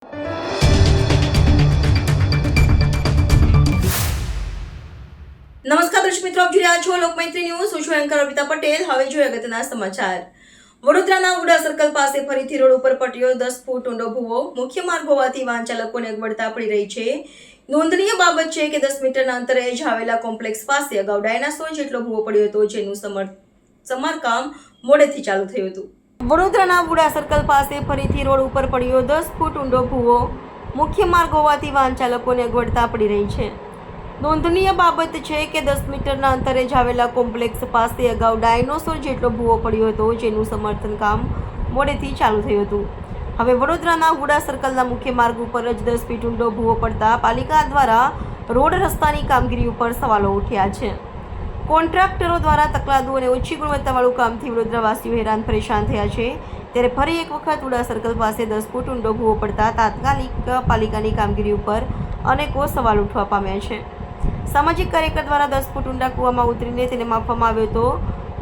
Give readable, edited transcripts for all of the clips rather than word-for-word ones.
નમસ્કાર દર્શક મિત્રો, આપ જોઈ રહ્યા છો લોકમૈત્રી ન્યૂઝ. હું છું એન્કર અર્પિતા પટેલ. હવે જોઈએ અગત્યના સમાચાર. વડોદરાના વુડા સર્કલ પાસે ફરીથી રોડ ઉપર પટ્યો 10 ફૂટ ઊંડો ભૂવો. મુખ્ય માર્ગ હોવાથી વાહન ચાલકોને અગવડતા પડી રહી છે. નોંધનીય બાબત છે કે 10 મીટરના અંતરે જ આવેલા કોમ્પ્લેક્સ પાસે અગાઉ ડાયનાસોર જેટલો ભૂવો પડ્યો હતો, જેનું સમારકામ મોડેથી ચાલુ થયું હતું. વડોદરાના વુડા સર્કલ પાસે ફરીથી રોડ ઉપર પડ્યો 10 ફૂટ ઊંડો ભૂવો. મુખ્ય માર્ગ હોવાથી વાહન ચાલકોને અગવડતા પડી રહી છે. નોંધનીય બાબત છે કે 10 મીટરના અંતરે જ આવેલા કોમ્પ્લેક્સ પાસે અગાઉ ડાયનોસોર જેટલો ભૂવો પડ્યો હતો, જેનું સમર્થન કામ મોડેથી ચાલુ થયું હતું. હવે વડોદરાના વુડા સર્કલના મુખ્ય માર્ગ ઉપર જ 10 ફીટ ઊંડો ભૂવો પડતા પાલિકા દ્વારા રોડ રસ્તાની કામગીરી ઉપર સવાલો ઉઠ્યા છે. કોન્ટ્રાક્ટરો દ્વારા તકલાદુ અને ઓછી ગુણવત્તાવાળું કામથી વડોદરાવાસીઓ હેરાન પરેશાન થયા છે. ત્યારે ફરી એક વખત વુડા સર્કલ પાસે 10 ફૂટ ઊંડો ભૂવો પડતા તાત્કાલિક પાલિકાની કામગીરી ઉપર અનેકો સવાલ ઉઠવા પામ્યા છે. સામાજિક કાર્યકર દ્વારા 10 ફૂટ ઊંડા કૂવામાં ઉતરીને તેને માપવામાં આવ્યો હતો.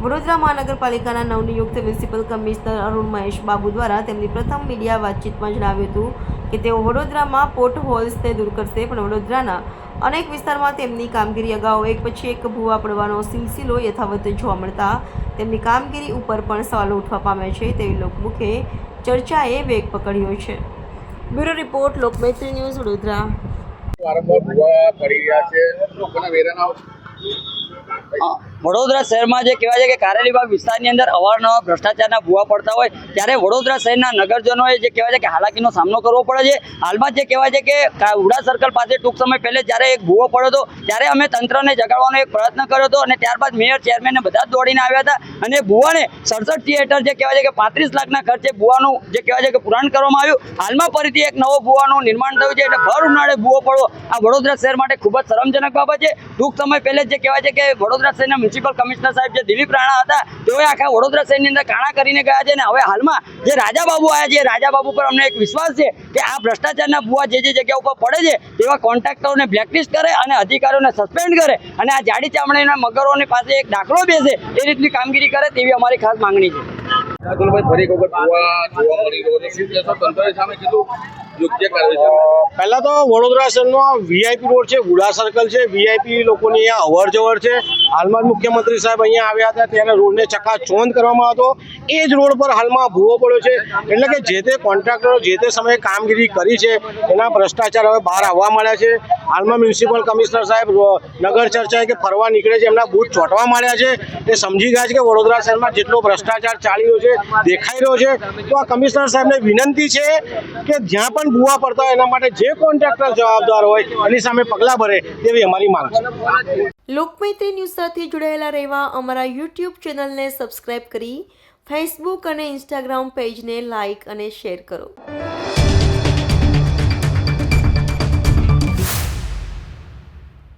વડોદરા મહાનગરપાલિકાના નવનિયુક્ત મ્યુનિસિપલ કમિશનર અરુણ મહેશ બાબુ દ્વારા તેમની પ્રથમ મીડિયા વાતચીતમાં જણાવ્યું હતું કે તેઓ વડોદરામાં પોર્ટ હોલ્સને દૂર કરશે, પણ વડોદરાના અનેક વિસ્તારમાં તેમની કામગીરી અગાઉ એક પછી એક ભૂવા પડવાનો સિલસિલો યથાવત જોવા મળતા તેમની કામગીરી ઉપર પણ સવાલો ઉઠવા પામ્યા છે તેવી લોકમુખે ચર્ચાએ વેગ પકડ્યો છે. Bureau report, Lokmaitri news, Vadodara. વારંવાર ભૂવા પડી રહ્યા છે, લોકોના વેરાના વડોદરા શહેરમાં જે કહેવાય છે કે કારેલીબાગ વિસ્તારની અંદર અવારનવાર ભ્રષ્ટાચારના ભૂવા પડતા હોય ત્યારે વડોદરા શહેરના નગરજનોએ જે કહેવાય છે કે હાલાકીનો સામનો કરવો પડે છે. હાલમાં જે કહેવાય છે કે વુડા સર્કલ પાસે ટૂંક સમય પહેલે જ્યારે એક ભૂવો પડ્યો હતો ત્યારે અમે તંત્રને જગાડવાનો એક પ્રયત્ન કર્યો હતો અને ત્યારબાદ મેયર, ચેરમેનને બધા જ દોડીને આવ્યા હતા અને ભૂવાને 67 થિયેટર જે કહેવાય છે કે 35 લાખના ખર્ચે ભૂવાનું જે કહેવાય છે કે પુરાણ કરવામાં આવ્યું. હાલમાં ફરીથી એક નવો ભૂવાનું નિર્માણ થયું છે એટલે ભર ઉનાળે ભૂવો પડવો આ વડોદરા શહેર માટે ખૂબ જ શરમજનક બાબત છે. ટૂંક સમય પહેલે જે કહેવાય છે કે વડોદરા શહેરના મ્યુનિસિપલ કમિશનર સાહેબ જે દિલીપ રાણા હતા તેઓએ આખા વડોદરા શહેરની અંદર કાણા કરીને ગયા છે અને હવે હાલમાં જે રાજાબાબુ આવ્યા છે રાજાબાબુ પર અમને એક વિશ્વાસ છે કે આ ભ્રષ્ટાચારના ભૂવા જે જગ્યા ઉપર પડે છે તેવા કોન્ટ્રાક્ટરોને બ્લેકલિસ્ટ કરે અને અધિકારીઓને સસ્પેન્ડ કરે અને આ જાડી ચામડીના મગરોની પાસે એક દાખલો બેસે એ રીતની કામગીરી કરે તેવી અમારી ખાસ માંગણી છે. ફરી એક વખત ભૂવા જોવા મળી રહ્યો છે, શું કહેશો? તંત્રએ સામે કીધું યોગ્ય કાર્યવાહી. પહેલા તો વડોદરા શહેરનો વીઆઈપી રોડ છે, વુડા સર્કલ છે, વીઆઈપી લોકોની અહીંયા અવર જવર છે. હાલમાં જ મુખ્યમંત્રી સાહેબ અહીંયા આવ્યા હતા ત્યારે રોડને ચકાચોંધ કરવામાં હતો. એ જ રોડ પર હાલમાં ભૂવો પડ્યો છે એટલે કે જે તે કોન્ટ્રાક્ટરો જે તે સમયે કામગીરી કરી છે એના ભ્રષ્ટાચાર હવે બહાર આવવા મળ્યા છે. હાલમાં મ્યુનિસિપલ કમિશનર સાહેબ નગર ચર્ચાએ કે ફરવા નીકળે છે એમના બૂથ ચોંટવા માંડ્યા છે. એ સમજી ગયા છે કે વડોદરા શહેરમાં જેટલો ભ્રષ્ટાચાર ચાલી રહ્યો છે, દેખાઈ રહ્યો છે. તો આ કમિશનર સાહેબને વિનંતી છે કે જ્યાં પણ ભૂવા પડતા હોય એના માટે જે કોન્ટ્રાક્ટર જવાબદાર હોય એની સામે પગલાં ભરે તેવી અમારી માંગ છે. લોકમૈત્રી ન્યૂઝ સાથે જોડાયેલા રહેવા અમારા યુટ્યુબ ચેનલને સબસ્ક્રાઇબ કરી ફેસબુક અને ઇન્સ્ટાગ્રામ પેજને લાઇક અને શેર કરો.